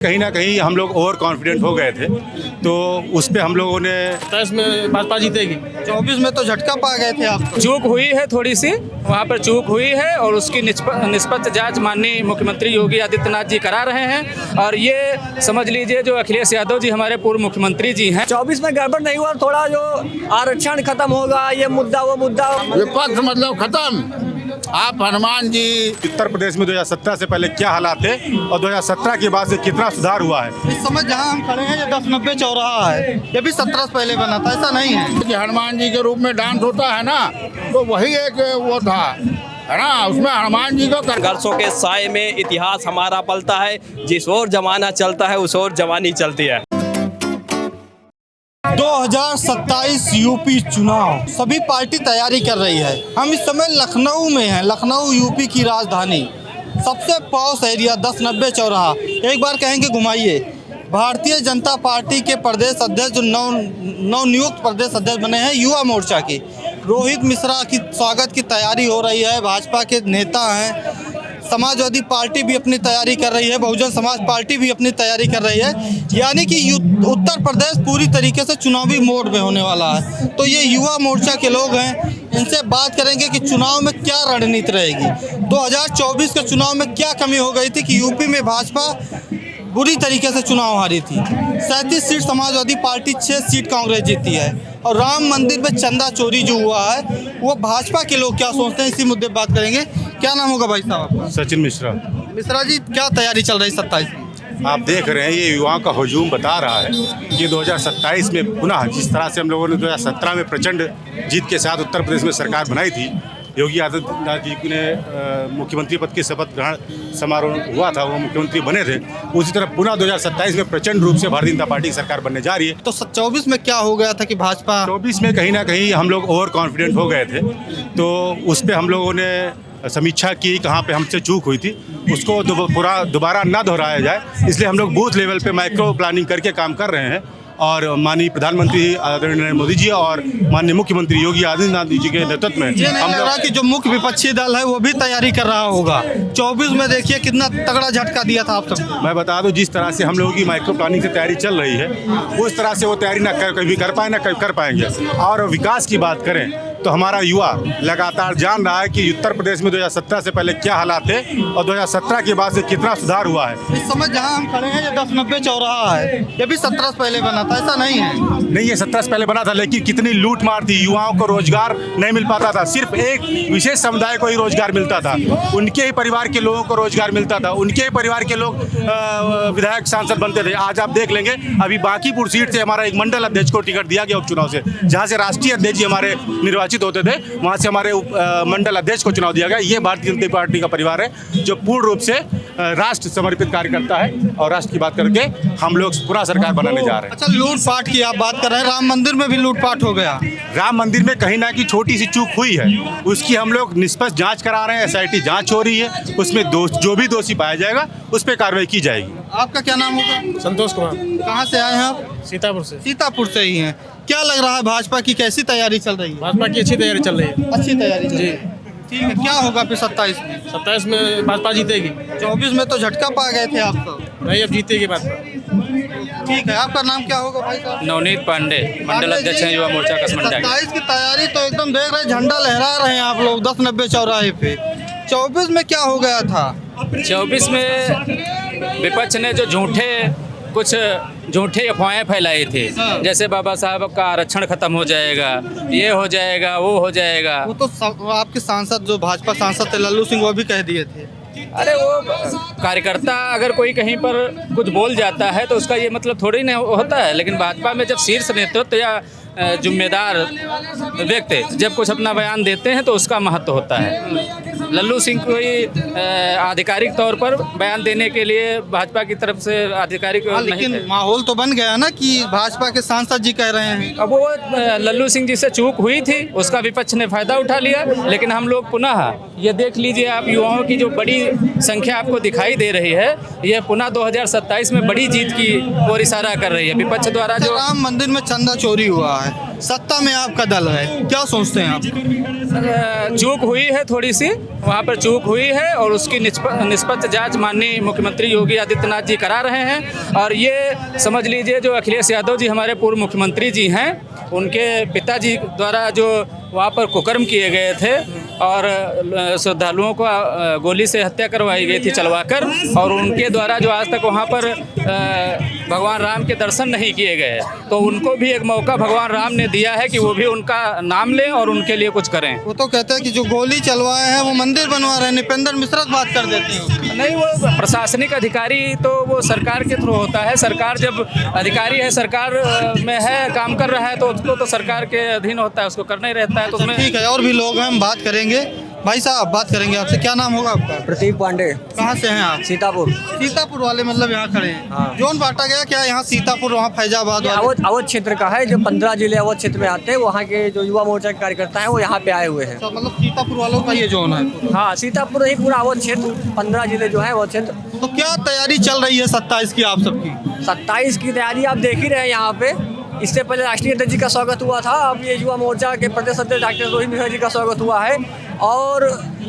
कहीं ना कहीं हम लोग ओवर कॉन्फिडेंट हो गए थे, तो उस पे हम लोगों ने 27 में भाजपा जीतेगी। 24 में तो झटका पा गए थे आप। चूक हुई है, थोड़ी सी वहाँ पर चूक हुई है और उसकी निष्पक्ष जांच माननीय मुख्यमंत्री योगी आदित्यनाथ जी करा रहे हैं। और ये समझ लीजिए जो अखिलेश यादव जी हमारे पूर्व मुख्यमंत्री जी हैं। 24 में गड़बड़ नहीं हुआ, थोड़ा जो आरक्षण खत्म होगा, ये मुद्दा वो मुद्दा, विपक्ष मतलब खत्म। आप हनुमान जी उत्तर प्रदेश में 2017 से पहले क्या हालात थे और 2017 के बाद से कितना सुधार हुआ है। इस समय जहां हम खड़े हैं ये 1090 चौराहा है, ये भी 17 से पहले बना था, ऐसा नहीं है कि हनुमान जी के रूप में डांस होता है ना, तो वही एक वो था है ना, उसमें हनुमान जी को संघर्षों के साए में इतिहास हमारा पलता है। जिस ओर जमाना चलता है उस ओर जवानी चलती है। 2027 यूपी चुनाव, सभी पार्टी तैयारी कर रही है। हम इस समय लखनऊ में हैं, लखनऊ यूपी की राजधानी, सबसे पॉश एरिया 1090 चौराहा। एक बार कहेंगे घुमाइए। भारतीय जनता पार्टी के प्रदेश अध्यक्ष जो नवनियुक्त प्रदेश अध्यक्ष बने हैं युवा मोर्चा के रोहित मिश्रा की स्वागत की तैयारी हो रही है। भाजपा के नेता हैं, समाजवादी पार्टी भी अपनी तैयारी कर रही है, बहुजन समाज पार्टी भी अपनी तैयारी कर रही है। यानी कि उत्तर प्रदेश पूरी तरीके से चुनावी मोड में होने वाला है। तो ये युवा मोर्चा के लोग हैं, इनसे बात करेंगे कि चुनाव में क्या रणनीति रहेगी। 2024 के चुनाव में क्या कमी हो गई थी कि यूपी में भाजपा बुरी तरीके से चुनाव हारी थी। 37 seat Samajwadi party, 6 seat Congress जीती है। और राम मंदिर में चंदा चोरी जो हुआ है वो भाजपा के लोग क्या सोचते हैं, इसी मुद्दे पर बात करेंगे। क्या नाम होगा भाई साहब? सचिन मिश्रा। मिश्रा जी, क्या तैयारी चल रही 27 में? आप देख रहे हैं ये युवाओं का हजूम बता रहा है कि 2027 में पुनः जिस तरह से हम लोगों ने 2017 में प्रचंड जीत के साथ उत्तर प्रदेश में सरकार बनाई थी, योगी आदित्यनाथ जी ने मुख्यमंत्री पद के शपथ ग्रहण समारोह हुआ था, वो मुख्यमंत्री बने थे, उसी तरह पुनः 2027 में प्रचंड रूप से भारतीय जनता पार्टी की सरकार बनने जा रही है। तो 24 में क्या हो गया था कि भाजपा 24 में कहीं ना कहीं हम लोग ओवर कॉन्फिडेंट हो गए थे, तो उस पर हम लोगों ने समीक्षा की, कहाँ पे हमसे चूक हुई थी उसको दोबारा ना दोहराया जाए। इसलिए हम लोग बूथ लेवल पे माइक्रो प्लानिंग करके काम कर रहे हैं। और माननीय प्रधानमंत्री आदरणीय नरेंद्र मोदी जी और माननीय मुख्यमंत्री योगी आदित्यनाथ जी के नेतृत्व में हम लग रहा कि जो मुख्य विपक्षी दल है वो भी तैयारी कर रहा होगा। 24 में देखिए कितना तगड़ा झटका दिया था आप सब। मैं बता दूं, जिस तरह से हम लोगों की माइक्रो प्लानिंग से तैयारी चल रही है उस तरह से वो तैयारी ना कभी कर पाए ना कभी कर पाएंगे। और विकास की बात करें तो हमारा युवा लगातार जान रहा है कि उत्तर प्रदेश में 2017 से पहले क्या हालात थे और 2017 के बाद से कितना सुधार हुआ है। इस समय जहां हम खड़े हैं ये 1090 चौराहा है, ये भी 17 से पहले बना था, ऐसा नहीं है। नहीं, ये 17 से पहले बना था, लेकिन कितनी लूट मार थी, युवाओं को रोजगार नहीं मिल पाता था। सिर्फ एक विशेष समुदाय को ही रोजगार मिलता था, उनके ही परिवार के लोगों को रोजगार मिलता था, उनके ही परिवार के लोग विधायक सांसद बनते थे। आज आप देख लेंगे अभी बांकीपुर सीट से हमारा एक मंडल अध्यक्ष को टिकट दिया गया उपचुनाव से, जहाँ से राष्ट्रीय अध्यक्ष जी हमारे निर्वाचित होते थे, वहाँ से हमारे मंडल अध्यक्ष को चुनाव दिया गया। ये भारतीय जनता पार्टी का परिवार है जो पूर्ण रूप से राष्ट्र समर्पित कार्य करता है और राष्ट्र की बात करके हम लोग पूरा सरकार बनाने जा रहे हैं। अच्छा, लूटपाट की आप बात कर रहे हैं, राम मंदिर में भी लूटपाट हो गया। राम मंदिर में कहीं ना कहीं छोटी सी चूक हुई है, उसकी हम लोग निष्पक्ष जांच करा रहे हैं। SIT जांच हो रही है, उसमें जो भी दोषी पाया जाएगा उस पर कार्रवाई की जाएगी। आपका क्या नाम होगा? संतोष कुमार। कहाँ से आए हैं आप? सीतापुर से। सीतापुर से ही हैं। क्या लग रहा है भाजपा की कैसी तैयारी चल रही है? भाजपा की अच्छी तैयारी चल रही है। अच्छी तैयारी चल रही जी। है। ठीक है, क्या होगा फिर 27 में? 27 में भाजपा जीतेगी। 24 में तो झटका पा गए थे आप तो। नहीं, अब जीतेगी भाजपा। ठीक है, आपका नाम क्या होगा भाई साहब? नवनीत पांडे, मंडल अध्यक्ष हैं युवा मोर्चा कसमंडा। 27 की तैयारी तो एकदम देख रहे हैं, झंडा लहरा रहे हैं आप लोग 1090 चौराहे पे। 24 में क्या हो गया था? 24 में विपक्ष ने जो कुछ झूठे अफवाहें फैलाई थी, जैसे बाबा साहब का आरक्षण खत्म हो जाएगा, ये हो जाएगा, वो हो जाएगा। वो तो आपके सांसद जो भाजपा सांसद थे लल्लू सिंह, वो भी कह दिए थे। अरे वो कार्यकर्ता अगर कोई कहीं पर कुछ बोल जाता है तो उसका ये मतलब थोड़ी ना होता है। लेकिन भाजपा में जब शीर्ष नेतृत्व या जिम्मेदार व्यक्ति जब कुछ अपना बयान देते हैं तो उसका महत्व होता है। लल्लू सिंह कोई आधिकारिक तौर पर बयान देने के लिए भाजपा की तरफ से आधिकारिक लेकिन माहौल तो बन गया ना कि भाजपा के सांसद जी कह रहे हैं। अब वो लल्लू सिंह जी से चूक हुई थी, उसका विपक्ष ने फायदा उठा लिया। लेकिन हम लोग पुनः ये देख लीजिए, आप युवाओं की जो बड़ी संख्या आपको दिखाई दे रही है, ये पुनः 2027 में बड़ी जीत की ओर इशारा कर रही है। विपक्ष द्वारा जो राम मंदिर में चंदा चोरी हुआ है, सत्ता में आपका दल है, क्या सोचते हैं आप? चूक हुई है, थोड़ी सी वहाँ पर चूक हुई है और उसकी निष्पक्ष जांच माननीय मुख्यमंत्री योगी आदित्यनाथ जी करा रहे हैं। और ये समझ लीजिए जो अखिलेश यादव जी हमारे पूर्व मुख्यमंत्री जी हैं, उनके पिताजी द्वारा जो वहाँ पर कुकर्म किए गए थे और श्रद्धालुओं को गोली से हत्या करवाई गई थी चलवाकर, और उनके द्वारा जो आज तक वहाँ पर भगवान राम के दर्शन नहीं किए गए, तो उनको भी एक मौका भगवान राम ने दिया है कि वो भी उनका नाम लें और उनके लिए कुछ करें। वो तो कहते हैं कि जो गोली चलवाए हैं वो मंदिर बनवा रहे हैं, निपेंद्र मिश्रा बात कर देते हैं। नहीं, वो प्रशासनिक अधिकारी तो वो सरकार के थ्रू होता है। सरकार जब अधिकारी है, सरकार में है, काम कर रहा है, तो उसको तो सरकार के अधीन होता है, उसको करना ही रहता है। तो उसमें ठीक है, और भी लोग हैं, हम बात करेंगे। भाई साहब बात करेंगे आपसे, क्या नाम होगा आपका? प्रतीक पांडे, कहाँ से हैं आप? सीतापुर। सीतापुर वाले मतलब यहाँ खड़े हैं। हाँ। जोन बांटा गया क्या यहाँ सीतापुर, वहाँ फैजाबाद ये वाले? अवध क्षेत्र का है, जो 15 जिले अवध क्षेत्र में आते हैं, वहाँ के जो युवा मोर्चा के कार्यकर्ता हैं वो यहाँ पे आए हुए हैं। तो मतलब सीतापुर वालों का ये जोन है। हाँ, सीतापुर ही पूरा अवध क्षेत्र, 15 जिले जो है अवध क्षेत्र। तो क्या तैयारी चल रही है 27 की आप सबकी? 27 की तैयारी आप देख ही रहे हैं यहाँ पे। इससे पहले राष्ट्रीय अध्यक्ष जी का स्वागत हुआ था, अब ये युवा मोर्चा के प्रदेश अध्यक्ष डॉक्टर रोहित मिश्रा जी का स्वागत हुआ है, और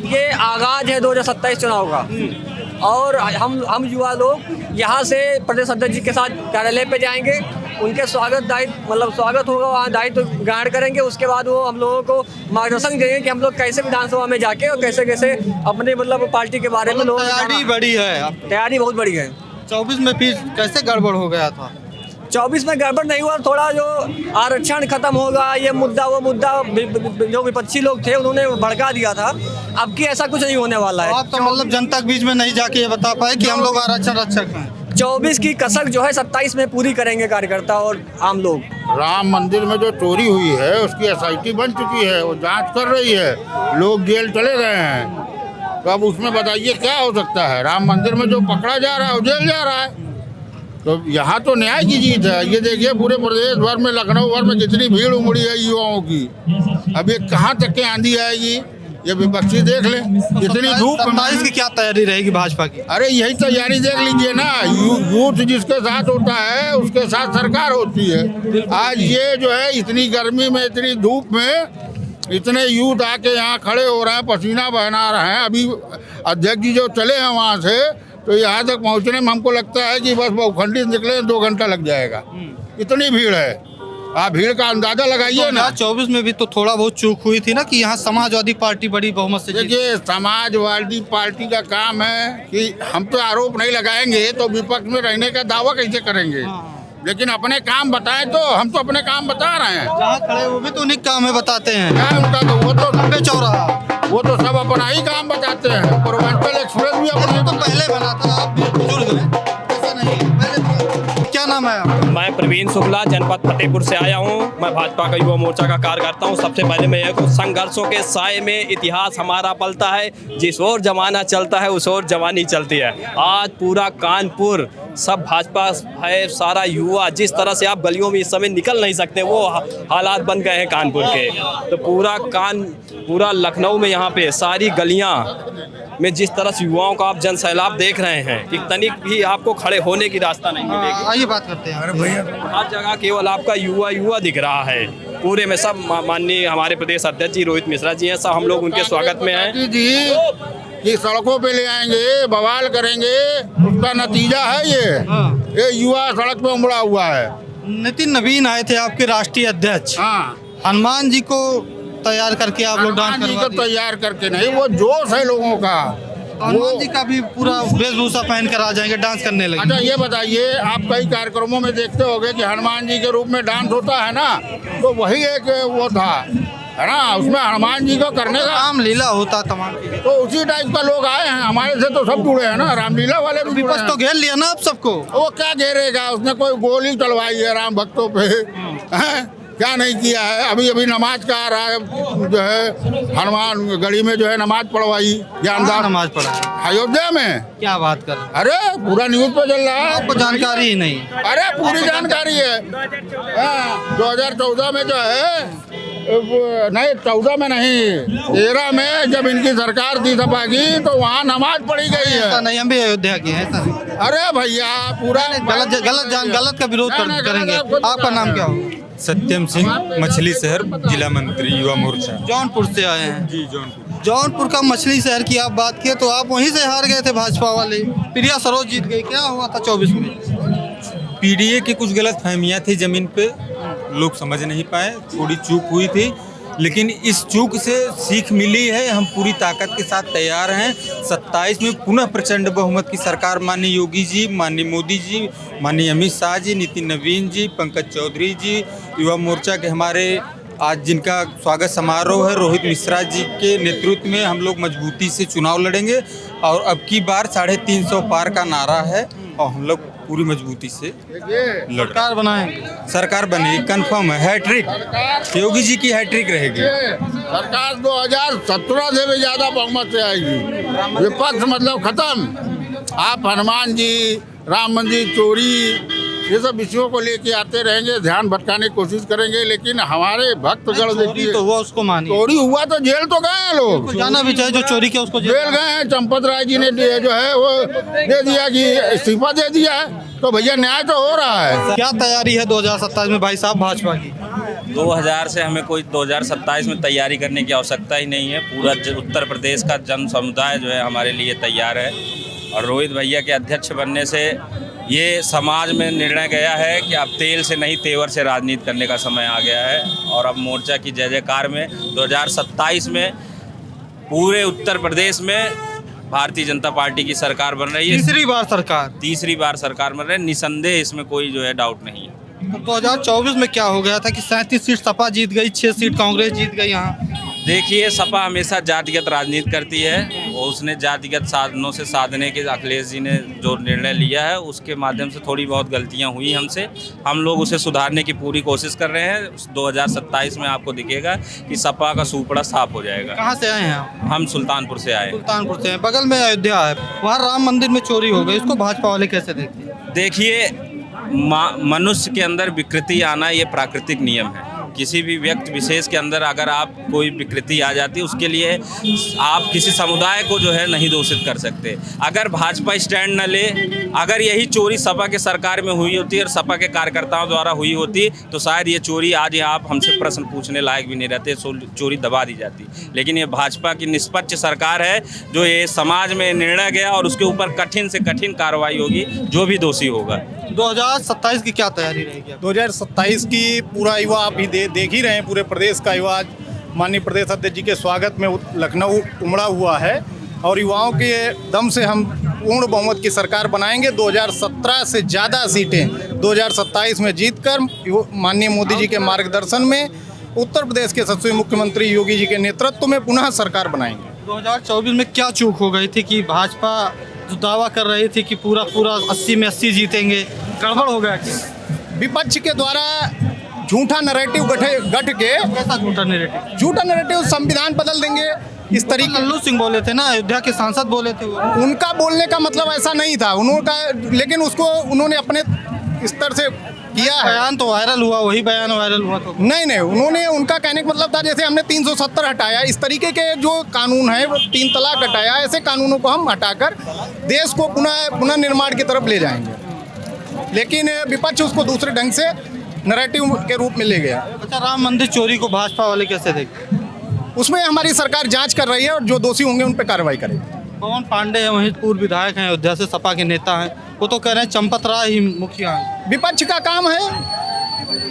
ये आगाज है 2027 चुनाव का। और हम युवा लोग यहाँ से प्रदेश अध्यक्ष जी के साथ कार्यालय पे जाएंगे, उनके स्वागत होगा, वहाँ दायित्व ग्रहण करेंगे। उसके बाद वो हम लोगों को मार्गदर्शन देंगे कि हम लोग कैसे विधानसभा में जाके और कैसे कैसे अपने पार्टी के बारे में लोग। तैयारी बड़ी है, तैयारी बहुत बड़ी है। 24 में फिर कैसे गड़बड़ हो गया था? 24 में गड़बड़ नहीं हुआ, थोड़ा जो आरक्षण खत्म होगा, ये मुद्दा वो मुद्दा, जो विपक्षी लोग थे उन्होंने भड़का दिया था। अब की ऐसा कुछ नहीं होने वाला है। आप तो मतलब जनता के बीच में नहीं जाके ये बता पाए कि हम लोग आरक्षण रक्षक हैं। 24 की कसक जो है 27 में पूरी करेंगे कार्यकर्ता और आम लोग। राम मंदिर में जो चोरी हुई है उसकी एसआईटी बन चुकी है, वो जांच कर रही है, लोग जेल चले गए हैं। तो अब उसमें बताइए क्या हो सकता है? राम मंदिर में जो पकड़ा जा रहा है वो जेल जा रहा है। तो यहाँ तो न्याय की जीत है। ये देखिए पूरे प्रदेश भर में, लखनऊ भर में कितनी भीड़ उमड़ी है युवाओं की। अब ये कहाँ तक के आंधी आएगी, ये विपक्षी देख ले। इतनी धूप में 27 की क्या तैयारी रहेगी भाजपा की? अरे यही तैयारी देख लीजिए ना, यूथ जिसके साथ होता है उसके साथ सरकार होती है। आज ये जो है इतनी गर्मी में, इतनी धूप में इतने यूथ आके यहाँ खड़े हो रहे हैं, पसीना बहना रहे हैं। अभी अध्यक्ष जी जो चले हैं वहाँ से, तो यहाँ तक पहुँचने में हमको लगता है कि बस बहुखंडी निकले 2 घंटा लग जाएगा, इतनी भीड़ है। आप भीड़ का अंदाजा लगाइए ना। 2024 में भी तो थोड़ा बहुत चूक हुई थी ना कि यहाँ समाजवादी पार्टी बड़ी बहुमत से जीती। देखिए, समाजवादी पार्टी का काम है कि हम तो आरोप नहीं लगाएंगे, तो विपक्ष में रहने का दावा कैसे करेंगे? लेकिन अपने काम बताएं, तो हम तो अपने काम बता रहे हैं। जहाँ खड़े वो भी तो उन्हीं काम में बताते हैं। क्या उनका तो वो तो लंबे चौराहा, वो तो सब अपना ही काम बताते हैं। पूर्वांचल एक्सप्रेस भी अपने तो पहले बना था, आप भी बुजुर्ग हैं, ऐसा नहीं पहले। क्या नाम है आपका? मैं प्रवीण शुक्ला, जनपद फतेहपुर से आया हूँ। मैं भाजपा का युवा मोर्चा का कार्यकर्ता हूँ। सबसे पहले मैं यह कहूँ, संघर्षों के साए में इतिहास हमारा पलता है। जिस ओर जमाना चलता है उस ओर जवानी चलती है। आज पूरा कानपुर सब भाजपा है, सारा युवा, जिस तरह से आप गलियों में इस समय निकल नहीं सकते, वो हालात बन गए हैं कानपुर के। तो पूरा लखनऊ में यहाँ पे सारी गलियाँ में जिस तरह से युवाओं का आप जन सैलाब देख रहे हैं कि तनिक भी आपको खड़े होने की रास्ता नहीं मिलेगी। आइए बात करते हैं। अरे भैया, हर जगह केवल आपका युवा दिख रहा है। पूरे में सब माननीय हमारे प्रदेश अध्यक्ष जी रोहित मिश्रा जी हैं, सब हम लोग उनके स्वागत में हैं जी कि सड़कों पे ले आएंगे, बवाल करेंगे, उसका नतीजा है ये युवा सड़क पे उमड़ा हुआ है। नितिन नवीन आए थे आपके राष्ट्रीय अध्यक्ष। हाँ, हनुमान जी को तैयार करके आप लोग डांस हनुमान जी करवा को दिए। तैयार करके नहीं, वो जोश है लोगों का। हनुमान जी का भी पूरा वेशभूषा पहन कर आ जाएंगे, डांस करने अच्छा, लगे। ये बताइए, आप कई कार्यक्रमों में देखते होंगे कि हनुमान जी के रूप में डांस होता है ना, तो वही एक वो था, है ना, उसमें हनुमान जी को करने का रामलीला होता तमाम। तो उसी टाइप का लोग आए हैं। हमारे से तो सब जुड़े हैं ना, रामलीला वाले भी जुड़े विपक्ष तो हैं। घेर लिया ना आप सबको। वो क्या घेरेगा? उसने कोई गोली चलवाई है राम भक्तों पे, हैं? क्या नहीं किया है? अभी नमाज का आ रहा है, जो है हनुमान गढ़ी में जो है नमाज पढ़वाई, जानदार नमाज पढ़ा अयोध्या में। क्या बात कर रहे हैं? अरे पूरा न्यूज पे चल रहा है, आपको जानकारी ही नहीं। अरे पूरी जानकारी है। 2014 में जो है, नहीं 14 में नहीं, 13 में जब इनकी सरकार थी सपा की, तो वहाँ नमाज पढ़ी गई ऐसा है। नहीं, हम भी अयोध्या के हैं। ऐसा नहीं। अरे भैया, पूरा गलत का विरोध करेंगे। आपका नाम क्या हो? सत्यम सिंह, मछली शहर जिला मंत्री युवा मोर्चा। जौनपुर से आए हैं। जी जौनपुर। जौनपुर का मछली शहर की आप बात किए तो आप वहीं से हार गए थे भाजपा वाले, प्रिया सरोज जीत गई, क्या हुआ था 24 में? पीडीए की कुछ गलत फहमियाँ थी जमीन पे, लोग समझ नहीं पाए, थोड़ी चूक हुई थी, लेकिन इस चूक से सीख मिली है। हम पूरी ताकत के साथ तैयार हैं 27 में पुनः प्रचंड बहुमत की सरकार, माननीय योगी जी, माननीय मोदी जी, माननीय अमित शाह जी, नितिन नवीन जी, पंकज चौधरी जी, युवा मोर्चा के हमारे आज जिनका स्वागत समारोह है, रोहित मिश्रा जी के नेतृत्व में हम लोग मजबूती से चुनाव लड़ेंगे और अब की बार 350 पार का नारा है और हम लोग पूरी मजबूती से सरकार बनाएंगे। सरकार बनेगी, कंफर्म है, हैट्रिक योगी जी की हैट्रिक रहेगी। सरकार 2017 से भी ज्यादा बहुमत से आएगी। विपक्ष मतलब खत्म। आप हनुमान जी, राम मंदिर चोरी, ये सब विषयों को लेके आते रहेंगे, ध्यान भटकाने की कोशिश करेंगे, लेकिन हमारे भक्तगण देखिए, तो वो उसको मानिए, चोरी हुआ तो जेल तो गए हैं लोग, जाना भी चाहिए, जो चोरी किया उसको जेल गए हैं। चंपत राय जी ने जो है वो दे दिया कि इस्तीफा दे दिया है, तो भैया न्याय तो हो रहा है। क्या तैयारी है 2027 में भाई साहब भाजपा की? 2000 से हमें कोई 2027 में तैयारी करने की आवश्यकता ही नहीं है। पूरा उत्तर प्रदेश का जन समुदाय जो है हमारे लिए तैयार है और रोहित भैया के अध्यक्ष बनने से ये समाज में निर्णय गया है कि अब तेल से नहीं तेवर से राजनीति करने का समय आ गया है और अब मोर्चा की जय जयकार में 2027 में पूरे उत्तर प्रदेश में भारतीय जनता पार्टी की सरकार बन रही है। तीसरी बार सरकार बन रही है, निसंदेह, इसमें कोई जो है डाउट नहीं है। तो 2024 में क्या हो गया था कि 37 सीट सपा जीत गई, 6 सीट कांग्रेस जीत गई। यहाँ देखिए, सपा हमेशा जातिगत राजनीति करती है और उसने जातिगत साधनों से साधने के अखिलेश जी ने जो निर्णय लिया है उसके माध्यम से थोड़ी बहुत गलतियां हुई हमसे, हम लोग उसे सुधारने की पूरी कोशिश कर रहे हैं। 2027 में आपको दिखेगा कि सपा का सूपड़ा साफ हो जाएगा। कहाँ से आए हैं आप? हम सुल्तानपुर से आए। सुल्तानपुर से हैं, बगल में अयोध्या है, वहाँ राम मंदिर में चोरी हो गई, इसको भाजपा वाले कैसे देखते हैं? देखिए, मनुष्य के अंदर विकृति आना ये प्राकृतिक नियम है। किसी भी व्यक्ति विशेष के अंदर अगर आप कोई विकृति आ जाती है उसके लिए आप किसी समुदाय को जो है नहीं दोषित कर सकते। अगर भाजपा स्टैंड न ले, अगर यही चोरी सपा के सरकार में हुई होती और सपा के कार्यकर्ताओं द्वारा हुई होती तो शायद ये चोरी आज यहाँ आप हमसे प्रश्न पूछने लायक भी नहीं रहते, चोरी दबा दी जाती। लेकिन ये भाजपा की निष्पक्ष सरकार है जो ये समाज में निर्णय गया और उसके ऊपर कठिन से कठिन कार्रवाई होगी जो भी दोषी होगा। 2027 की क्या तैयारी रहेगी? 2027 की पूरा युवा आप ही देख ही रहे हैं, पूरे प्रदेश का युवा माननीय प्रदेश अध्यक्ष जी के स्वागत में लखनऊ उमड़ा हुआ है और युवाओं के दम से हम पूर्ण बहुमत की सरकार बनाएंगे। 2017 से ज़्यादा सीटें 2027 में जीतकर माननीय मोदी जी के मार्गदर्शन में उत्तर प्रदेश के यशस्वी मुख्यमंत्री योगी जी के नेतृत्व में पुनः सरकार बनाएंगे। 2024 में क्या चूक हो गई थी कि भाजपा जो दावा कर रही थी कि पूरा 80 में 80 जीतेंगे, गड़बड़ हो गया क्या? विपक्ष के द्वारा झूठा नैरेटिव गठ के, कैसा झूठा नैरेटिव? झूठा नैरेटिव, संविधान बदल देंगे इस तरीके। लल्लू सिंह बोले थे ना, अयोध्या के सांसद बोले थे, उनका बोलने का मतलब ऐसा नहीं था उनका, लेकिन उसको उन्होंने अपने स्तर से किया है। बयान तो वायरल हुआ, वही बयान वायरल हुआ तो नहीं, उन्होंने, उनका कहने का मतलब था जैसे हमने 370 हटाया, इस तरीके के जो कानून है वो 3 तलाक हटाया, ऐसे कानूनों को हम हटाकर देश को पुनः निर्माण की तरफ ले जाएंगे। लेकिन विपक्ष उसको दूसरे ढंग से नैरेटिव के रूप में ले गया। अच्छा, राम मंदिर चोरी को भाजपा वाले कैसे देखते? उसमें हमारी सरकार जांच कर रही है और जो दोषी होंगे उन पर कार्रवाई करेगी। पवन पांडे हैं, वहीं पूर्व विधायक हैं, अयोध्या से सपा के नेता हैं, वो तो कह रहे हैं चंपत राय ही मुखिया हैं। विपक्ष का काम है,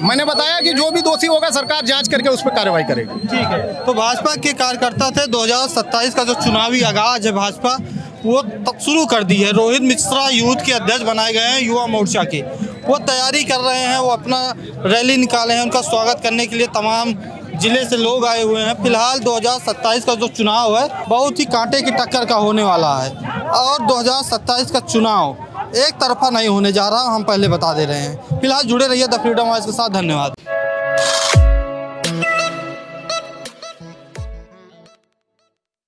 मैंने बताया कि जो भी दोषी होगा सरकार जांच करके उस पर कार्रवाई करेगी। ठीक है, तो भाजपा के कार्यकर्ता थे, 2027 का जो चुनावी आगाज है भाजपा वो तब शुरू कर दी है। रोहित मिश्रा यूथ के अध्यक्ष बनाए गए हैं युवा मोर्चा के, वो तैयारी कर रहे हैं, वो अपना रैली निकाले हैं, उनका स्वागत करने के लिए तमाम जिले से लोग आए हुए हैं। फिलहाल 2027 का जो चुनाव है बहुत ही कांटे की टक्कर का होने वाला है और 2027 का चुनाव एक तरफा नहीं होने जा रहा, हम पहले बता दे रहे हैं। फिलहाल जुड़े रहिए द फ्रीडम वॉइस के साथ। धन्यवाद।